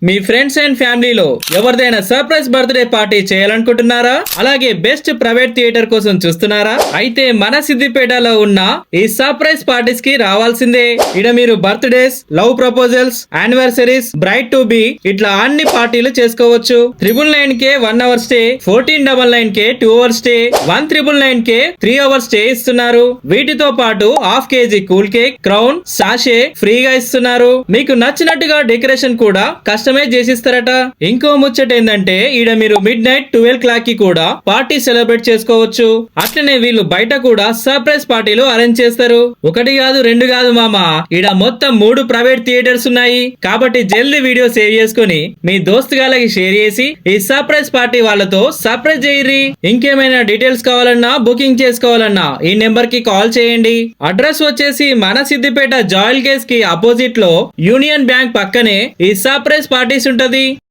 Me friends and ఫ్యామిలీలో ఎవరిదైనా surprise birthday party చేయాలనుకుంటున్నారా? అలాగే బెస్ట్ ప్రైవేట్ థియేటర్ కోసం చూస్తున్నారా? అయితే మన సిద్దిపేటలో ఉన్న ఈ సర్ప్రైజ్ పార్టీస్ కి రావాల్సిందే. ఇడ మీరు birthdays, love proposals, anniversaries, braid to be ఇట్లా అన్ని పార్టీలు చేసుకోవచ్చు. 999 కే 1 అవర్ స్టే, 1499 కే 2 అవర్ స్టే, 1399 కే 3 అవర్ స్టే ఇస్తున్నారు. వీటితో పాటు ½ kg cool cake, crown, sachet ఫ్రీగా ఇస్తున్నారు. మీకు నచ్చినట్టుగా డెకరేషన్ కూడా కస్టమైజ్ చేసిస్తారట. ఇంకో ముచ్చట ఏందంటే ఈడ మీరు మిడ్ నైట్ 12 o'clock కి కూడా పార్టీ సెలబ్రేట్ చేసుకోవచ్చు. అట్లనే వీళ్ళు బయట కూడా సర్ప్రైజ్ పార్టీలు అరేంజ్ చేస్తారు. ఒకటి కాదు, రెండు కాదు మామ, ఈడ మొత్తం 3 ప్రైవేట్ థియేటర్స్ ఉన్నాయి. కాబట్టి జల్దీ వీడియో సేవ్ చేసుకుని మీ దోస్తుగాళ్ళకి షేర్ చేసి ఈ సర్ప్రైజ్ పార్టీ వాళ్ళతో సర్ప్రైజ్ చేయరి. ఇంకేమైనా డీటెయిల్స్ కావాలన్నా, బుకింగ్ చేసుకోవాలన్నా ఈ నెంబర్ కి కాల్ చేయండి. అడ్రస్ వచ్చేసి మన సిద్దిపేట జాయిల్ కేస్ కి అపోజిట్ లో యూనియన్ బ్యాంక్ పక్కనే ఈ సర్ప్రైజ్ పార్టీస్ ఉంటది.